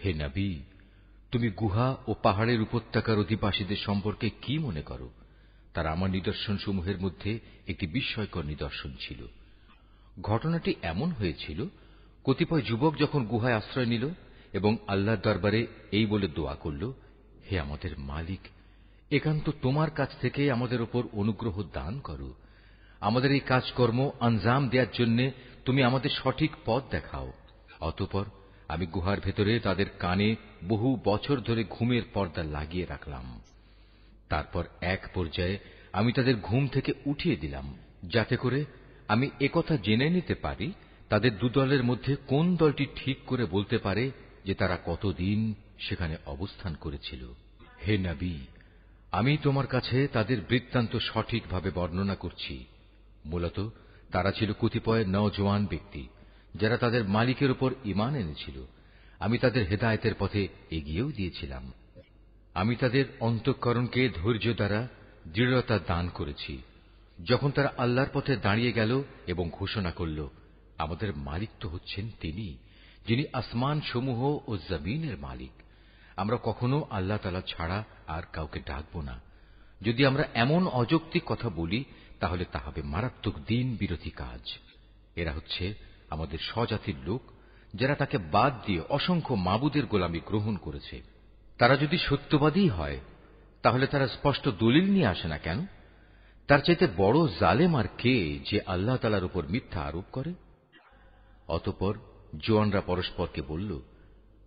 হে নবী, তুমি গুহা ও পাহাড়ের উপত্যকার অধিবাসীদের সম্পর্কে কি মনে করো? তারা আমার নিদর্শন সমূহের মধ্যে একটি বিস্ময়কর নিদর্শন ছিল। ঘটনাটি এমন হয়েছিল, কতিপয় যুবক যখন গুহায় আশ্রয় নিল এবং আল্লাহর দরবারে এই বলে দোয়া করল, হে আমাদের মালিক, একান্ত তোমার কাছ থেকে আমাদের উপর অনুগ্রহ দান করো। আমাদের এই কাজকর্ম আঞ্জাম দেওয়ার জন্য তুমি আমাদের সঠিক পথ দেখাও। অতঃপর আমি গুহার ভেতরে তাদের কানে বহু বছর ধরে ঘুমের পর্দা লাগিয়ে রাখলাম। তারপর এক পর্যায়ে আমি তাদের ঘুম থেকে উঠিয়ে দিলাম, যাতে করে আমি একথা জেনে নিতে পারি তাদের দুদলের মধ্যে কোন দলটি ঠিক করে বলতে পারে যে তারা কতদিন সেখানে অবস্থান করেছিল। হে নবী, আমি তোমার কাছে তাদের বৃত্তান্ত সঠিকভাবে বর্ণনা করছি। মূলত তারা ছিল কতিপয় নওজোয়ান ব্যক্তি, যারা তাদের মালিকের উপর ঈমান এনেছিল। আমি তাদের হেদায়েতের পথে এগিয়েও দিয়েছিলাম। আমি তাদের অন্তঃকরণকে ধৈর্য দ্বারা দৃঢ়তা দান করেছি। যখন তারা আল্লাহর পথে দাঁড়িয়ে গেল এবং ঘোষণা করল, আমাদের মালিক তো হচ্ছেন তিনি, যিনি আসমান সমূহ ও জমিনের মালিক। আমরা কখনো আল্লাহ তাআলা ছাড়া আর কাউকে ডাকব না। যদি আমরা এমন অযৌক্তিক কথা বলি, তাহলে তা হবে মারাত্মক দিন বিরোধী কাজ। এরা হচ্ছে আমাদের স্বজাতির লোক, যারা তাকে বাদ দিয়ে অসংখ্য মাবুদের গোলামি গ্রহণ করেছে। তারা যদি সত্যবাদী হয়, তাহলে তারা স্পষ্ট দলিল নিয়ে আসে না কেন? তার চাইতে বড় জালেম আর কে, যে আল্লাহ তাআলার উপর মিথ্যা আরোপ করে? অতঃপর জওয়ানরা পরস্পরকে বলল,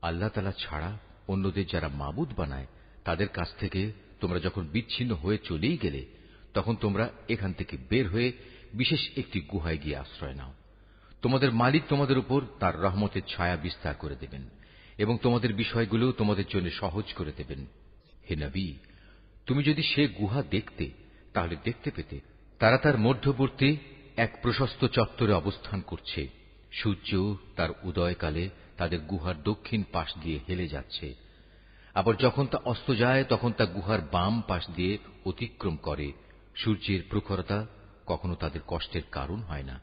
আল্লাহ তাআলা ছাড়া অন্যদের যারা মাবুদ বানায়, তাদের কাছ থেকে তোমরা যখন বিচ্ছিন্ন হয়ে চলেই গেলে, তখন তোমরা এখান থেকে বের হয়ে বিশেষ একটি গুহায় গিয়ে আশ্রয় নাও। তোমাদের মালিক তোমাদের উপর তার রহমতের ছায়া বিস্তার করে দেবেন এবং তোমাদের বিষয়গুলো তোমাদের জন্য সহজ করে দেবেন। হে নবী, তুমি যদি সে গুহা দেখতে, তাহলে দেখতে পেতে তারা তার মধ্যবর্তী এক প্রশস্ত চত্বরে অবস্থান করছে। সূর্য তার উদয়কালে তাদের গুহার দক্ষিণ পাশ দিয়ে হেলে যাচ্ছে, আবার যখন তা অস্ত যায় তখন তা গুহার বাম পাশ দিয়ে অতিক্রম করে। সূর্যের প্রখরতা কখনো তাদের কষ্টের কারণ হয় না।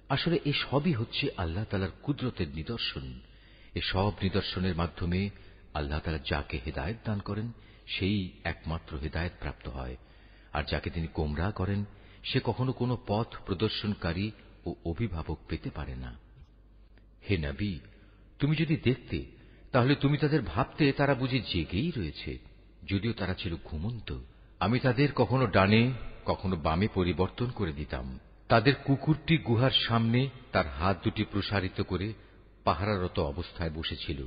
আসলে এ সবই হচ্ছে আল্লাহ তাআলার কুদরতের নিদর্শন। এ সব নিদর্শনের মাধ্যমে আল্লাহ তাআলা যাকে হেদায়েত দান করেন, সেই একমাত্র হেদায়েত প্রাপ্ত হয়, আর যাকে তিনি গোমরাহ করেন, সে কখনো কোনো পথ প্রদর্শনকারী ও অভিভাবক পেতে পারে না। হে নবী, তুমি যদি দেখতে, তাহলে তুমি তাদের ভাবতে তারা বুঝি জেগেই রয়েছে, যদিও তারা ছিল ঘুমন্ত। আমি তাদের কখনো ডানে কখনো বামে পরিবর্তন করে দিতাম। তাদের কুকুরটি গুহার সামনে তার হাত দুটি প্রসারিত করে পাহারারত অবস্থায় বসেছিল।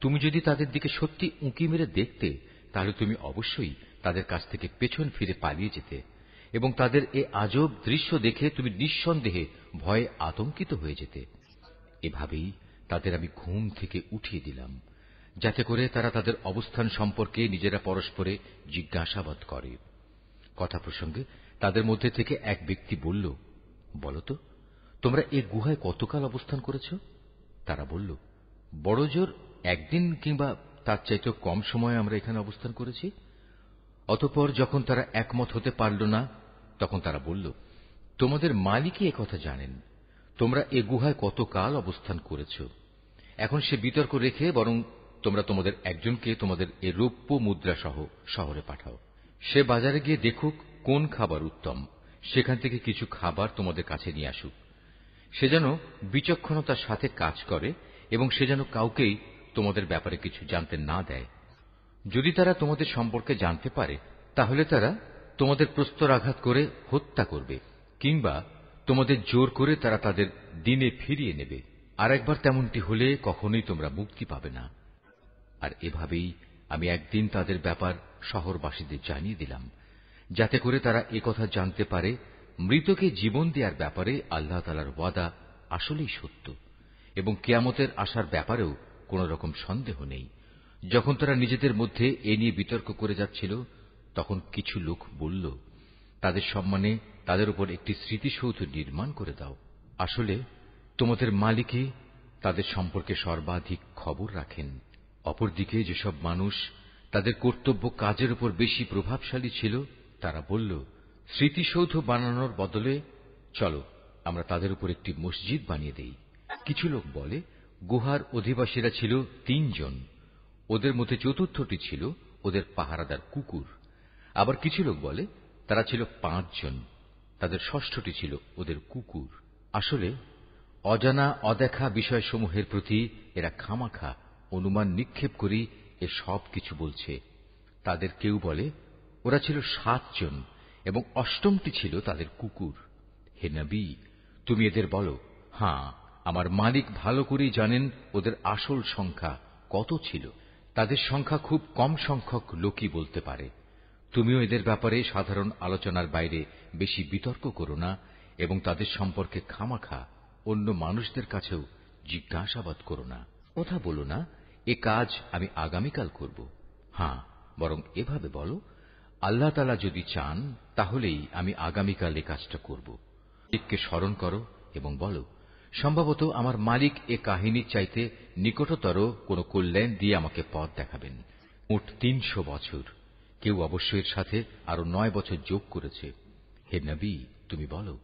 তুমি যদি তাদের দিকে সত্যি উঁকি মেরে দেখতে, তাহলে তুমি অবশ্যই তাদের কাছ থেকে পেছন ফিরে পালিয়ে যেতে এবং তাদের এ আজব দৃশ্য দেখে তুমি নিঃসন্দেহে ভয়ে আতঙ্কিত হয়ে যেতে। এভাবেই তাদের আমি ঘুম থেকে উঠিয়ে দিলাম, যাতে করে তারা তাদের অবস্থান সম্পর্কে নিজেরা পরস্পরে জিজ্ঞাসাবাদ করে। কথা প্রসঙ্গে তাদের মধ্যে থেকে এক ব্যক্তি বলল, বলতো, তোমরা এ গুহায় কতকাল অবস্থান করেছ? তারা বলল, বড়জোর একদিন কিংবা তার চাইতেও কম সময় আমরা এখানে অবস্থান করেছি। অতঃপর যখন তারা একমত হতে পারল না, তখন তারা বলল, তোমাদের মালিকই একথা জানেন, তোমরা এ গুহায় কতকাল অবস্থান করেছ। এখন সে বিতর্ক রেখে বরং তোমরা তোমাদের একজনকে তোমাদের এ রৌপ্য মুদ্রা সহ শহরে পাঠাও। সে বাজারে গিয়ে দেখুক কোন খাবার উত্তম, সেখান থেকে কিছু খাবার তোমাদের কাছে নিয়ে আসুক। সে যেন বিচক্ষণতার সাথে কাজ করে এবং সে যেন কাউকেই তোমাদের ব্যাপারে কিছু জানতে না দেয়। যদি তারা তোমাদের সম্পর্কে জানতে পারে, তাহলে তারা তোমাদের প্রস্তরাঘাত করে হত্যা করবে, কিংবা তোমাদের জোর করে তারা তাদের দিনে ফিরিয়ে নেবে। আর একবার তেমনটি হলে কখনোই তোমরা মুক্তি পাবে না। আর এভাবেই আমি একদিন তাদের ব্যাপার শহরবাসীদের জানিয়ে দিলাম, যাতে করে তারা একথা জানতে পারে, মৃতকে জীবন দেওয়ার ব্যাপারে আল্লাহ তাআলার ওয়াদা আসলেই সত্য এবং কিয়ামতের আসার ব্যাপারেও কোন রকম সন্দেহ নেই। যখন তারা নিজেদের মধ্যে এ নিয়ে বিতর্ক করে যাচ্ছিল, তখন কিছু লোক বলল, তাদের সম্মানে তাদের উপর একটি স্মৃতিসৌধ নির্মাণ করে দাও। আসলে তোমাদের মালিকই তাদের সম্পর্কে সর্বাধিক খবর রাখেন। অপরদিকে যেসব মানুষ তাদের কর্তব্য কাজের উপর বেশি প্রভাবশালী ছিল, তারা বলল, স্মৃতিসৌধ বানানোর বদলে চলো আমরা তাদের উপর একটি মসজিদ বানিয়ে দেই। কিছু লোক বলে, গুহার অধিবাসীরা ছিল 3 জন। ওদের মধ্যে চতুর্থটি ছিল ওদের পাহারাদার কুকুর। আবার কিছু লোক বলে তারা ছিল 5 জন, তাদের ষষ্ঠটি ছিল ওদের কুকুর। আসলে অজানা অদেখা বিষয়সমূহের প্রতি এরা খামাখা অনুমান নিক্ষেপ করি এ সব কিছু বলছে। তাদের কেউ বলে ওরা ছিল 7 জন এবং অষ্টমটি ছিল তাদের কুকুর। হে নবী, তুমি এদের বলো, হ্যাঁ, আমার মালিক ভালো করেই জানেন ওদের আসল সংখ্যা কত ছিল। তাদের সংখ্যা খুব কম সংখ্যক লোকই বলতে পারে। তুমিও এদের ব্যাপারে সাধারণ আলোচনার বাইরে বেশি বিতর্ক করো না এবং তাদের সম্পর্কে খামাখা অন্য মানুষদের কাছেও জিজ্ঞাসাবাদ করো না। কথা বলো না এ কাজ আমি আগামীকাল করব। হ্যাঁ, বরং এভাবে বলো, আল্লাহ তাআলা যদি চান তাহলেই আমি আগামীকাল এ কাজটা করব। মালিককে স্মরণ করো এবং বলো, সম্ভবত আমার মালিক এ কাহিনীর চাইতে নিকটতর কোন কল্যাণ দিয়ে আমাকে পথ দেখাবেন। মোট 300 বছর। কেউ অবশ্য এর সাথে আরো 9 বছর যোগ করেছে। হে নবী, তুমি বলো,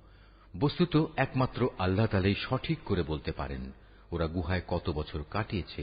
বস্তুত একমাত্র আল্লাহ তাআলাই সঠিক করে বলতে পারেন ওরা গুহায় কত বছর কাটিয়েছে